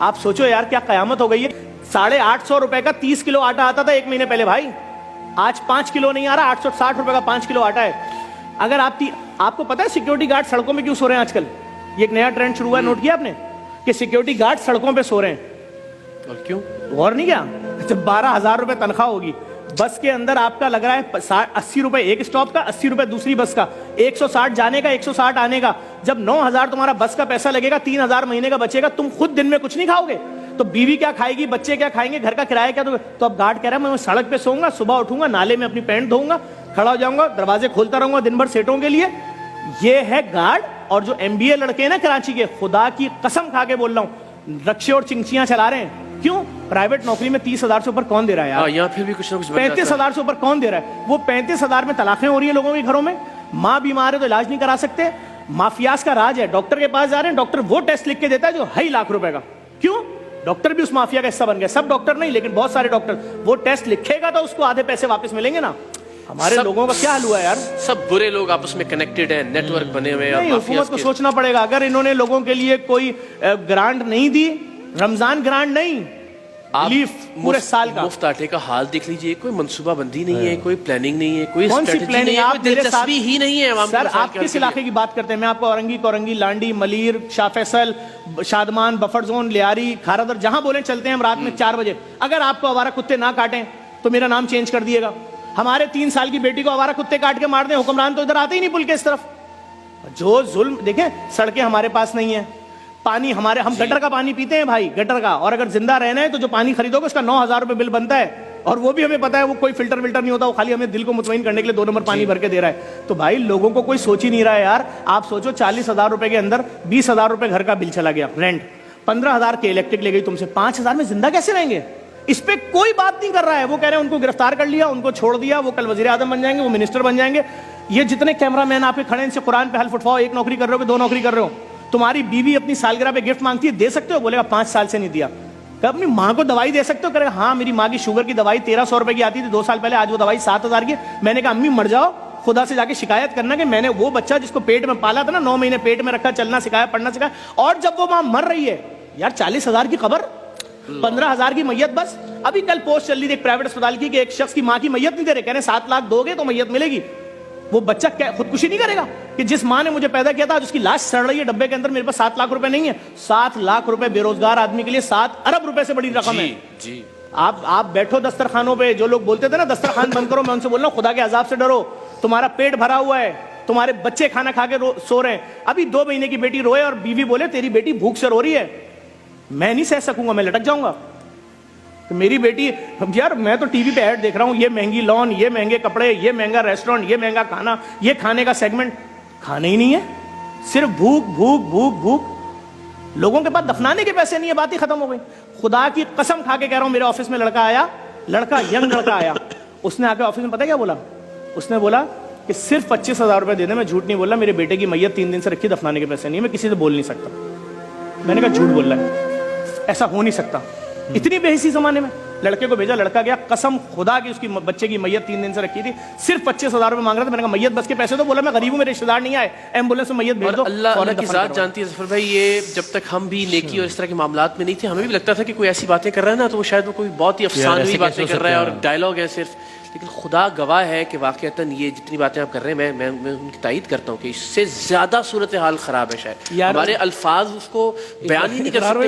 आप सोचो यार क्या कयामत हो गई है। 850 रुपए का 30 किलो आटा आता था 1 महीने पहले भाई, आज 5 किलो नहीं आ रहा, 860 रुपए का 5 किलो आटा है। अगर आपको पता है सिक्योरिटी गार्ड सड़कों में क्यों सो रहे हैं आजकल? ये एक नया ट्रेंड शुरू हुआ है, नोट किया आपने कि सिक्योरिटी गार्ड सड़कों पे सो रहे हैं? और क्यों? और नहीं क्या? जब 12,000 रुपए तनख्वाह होगी, बस के अंदर आपका लग रहा है 80 रुपए एक स्टॉप का, 80 रुपए दूसरी बस का, 160 जाने का 160 आने का। जब 9,000 तुम्हारा बस का पैसा लगेगा, 3,000 महीने का बचेगा, तुम खुद दिन में कुछ नहीं खाओगे तो बीवी क्या खाएगी, बच्चे क्या खाएंगे, घर का किराया क्या? तो अब गार्ड कह रहा है मैं सड़क पे सोऊंगा, सुबह उठूंगा, नाले में अपनी पैंट धोऊंगा, खड़ा हो जाऊंगा, दरवाजे खोलता रहूंगा दिन भर सेटों के लिए। ये है गार्ड। और जो MBA लड़के हैं ना कराची के, खुदा की कसम खा के बोल रहा हूं, रक्शे और चिंचियां चला रहे हैं। क्यों? प्राइवेट नौकरी में 30,000 से ऊपर कौन दे रहा है यार? यहाँ फिर भी कुछ ना कुछ 35,000 से ऊपर कौन दे रहा है? वो 35,000 में तलाकें हो रही है लोगों के घरों में, माँ बीमार है तो इलाज नहीं करा सकते, माफियाज का राज है, डॉक्टर के पास जा रहे हैं, डॉक्टर वो टेस्ट लिख के देता है जो 2.5 लाख रुपए का। क्यों? डॉक्टर भी उस माफिया का हिस्सा बन गया। सब डॉक्टर नहीं, लेकिन बहुत सारे डॉक्टर, वो टेस्ट लिखेगा तो उसको आधे पैसे वापस मिलेंगे ना। हमारे लोगों का क्या हाल हुआ है यार? सब बुरे लोग आपस में कनेक्टेड हैं, नेटवर्क बने हुए हैं। हुकूमत को सोचना पड़ेगा। अगर इन्होंने लोगों के लिए कोई ग्रांट नहीं दी, रमजान ग्रांट नहीं, रिलीफ पूरे साल का, मुफ्त आटे का हाल देख लीजिए, कोई मंसूबा बंदी नहीं है, कोई प्लानिंग नहीं है, कोई कौन सी प्लानिंग? आप दिलचस्पी ही नहीं है। सर आप किस इलाके की बात करते हैं? मैं आपको औरंगी, कोरंगी, लांडी, मलीर, शाह फैसल, शादमान, बफर जोन, लियारी, खारादर, जहां बोले चलते हैं हम रात में 4 बजे। अगर आपको आवारा कुत्ते ना काटें तो मेरा नाम चेंज कर दिएगा। हमारे 3 साल की बेटी को आवारा कुत्ते काट के मार दें, हुक्मरान तो इधर आते ही नहीं पुल के इस तरफ। जो जुल्म देखें, सड़कें हमारे पास नहीं है, पानी हमारे, हम गटर का पानी पीते हैं भाई, गटर का। और अगर जिंदा रहना है तो जो पानी खरीदोगे उसका 9,000 रुपए बिल बनता है, और वो भी हमें पता है वो कोई फिल्टर विल्टर नहीं होता, वो खाली हमें दिल को मुतमईन करने के लिए 2 नंबर पानी भर के दे रहा है। तो भाई लोगों को कोई सोच ही नहीं रहा है यार। आप सोचो 40,000 रुपए के अंदर 20,000 रुपए घर का बिल चला गया, रेंट, 15,000 के इलेक्ट्रिक ले गई तुमसे, 5,000 में जिंदा कैसे रहेंगे? इस पे कोई बात नहीं कर रहा है। वो कह रहे हैं उनको गिरफ्तार कर लिया, उनको छोड़ दिया, वो कल वजीर आजम बन जाएंगे, वो मिनिस्टर बन जाएंगे। ये जितने कैमरामैन आपके खड़े हैं, इनसे कुरान पे हल्फ उठवाओ, 1 नौकरी कर रहे हो कि 2 नौकरी कर रहे हो? तुम्हारी बीवी अपनी सालगिरह पे गिफ्ट मांगती है, दे सकते हो? बोलेगा 5 साल से नहीं दिया। क्या अपनी माँ को दवाई दे सकते हो? करेगा हाँ मेरी माँ की शुगर की दवाई 1,300 रुपए की आती थी 2 साल पहले, आज वो दवाई 7,000 की। मैंने कहा अम्मी मर जाओ, खुदा से जाके शिकायत करना कि मैंने वो बच्चा जिसको पेट में पाला था ना, 9 महीने पेट में रखा, चलना सिखाया, पढ़ना सिखाया, और जब वो माँ मर रही है यार, 40,000 की खबर, 15,000 की मैयत। बस अभी कल पोस्ट चल रही थी एक प्राइवेट अस्पताल की कि एक शख्स की माँ की मैयत नहीं दे रहे, कह रहे 7 लाख दोगे तो मैयत मिलेगी। वो बच्चा क्या खुदकुशी नहीं करेगा कि जिस माँ ने मुझे पैदा किया था आज उसकी लाश सड़ रही है डब्बे के अंदर, मेरे पास 7 लाख रुपए नहीं है? 7 लाख रुपए बेरोजगार आदमी के लिए 7 अरब रुपए से बड़ी रकम है जी। आप बैठो दस्तरखानों पे, जो लोग बोलते थे ना दस्तरखान बंद करो, मैं उनसे बोल रहा हूं खुदा के अजाब से डरो। तुम्हारा पेट भरा हुआ है, तुम्हारे बच्चे खाना खा के सो रहे हैं। अभी 2 महीने की बेटी रोए और बीवी बोले तेरी बेटी भूख से रो रही है, मैं नहीं सह सकूंगा, मैं लटक जाऊंगा। तो मेरी बेटी, यार मैं तो टीवी पे ऐड देख रहा हूं, ये महंगी लॉन, ये महंगे कपड़े, ये महंगा रेस्टोरेंट, ये महंगा खाना, ये खाने का सेगमेंट, खाने ही नहीं है, सिर्फ भूख भूख भूख भूख। लोगों के पास दफनाने के पैसे नहीं है, बात ही खत्म हो गई। खुदा की कसम खा के कह रहा हूं, मेरे ऑफिस में लड़का आया, यंग लड़का आया, उसने आके ऑफिस में पता क्या बोला? उसने बोला कि सिर्फ 25,000 रुपए दे दे, मैं झूठ नहीं बोल रहा, मेरे बेटे की मैयत 3 दिन से रखी, दफनाने के पैसे नहीं है, मैं किसी से बोल नहीं सकता। मैंने कहा झूठ बोल रहा है, ऐसा हो नहीं सकता। इतनी बेहिसी जमाने में लड़के को भेजा, लड़का गया, कसम खुदा की उसकी बच्चे की मैयत 3 दिन से रखी थी, सिर्फ 25,000 रुपए मांग रहा था। मैंने कहा मैयत बस के पैसे तो, बोला मैं गरीब हूं, मेरे रिश्तेदार नहीं आए, एम्बुलेंस में मैयत भेज दो। अल्लाह की जात जानती है जफर भाई, ये जब तक हम भी नेकी और इस तरह के मामलात में नहीं थे, हमें भी लगता था कि कोई ऐसी बातें कर रहा है ना तो वो शायद वो कोई बहुत ही अफसानवी बातें कर रहा है और डायलॉग है सिर्फ। लेकिन खुदा गवाह है कि वाकईतन ये जितनी बातें आप कर रहे हैं, मैं उनकी तायद करता हूँ कि इससे ज्यादा सूरत हाल खराब है। शायद हमारे अल्फाज उसको बयान ही नहीं कर सकते।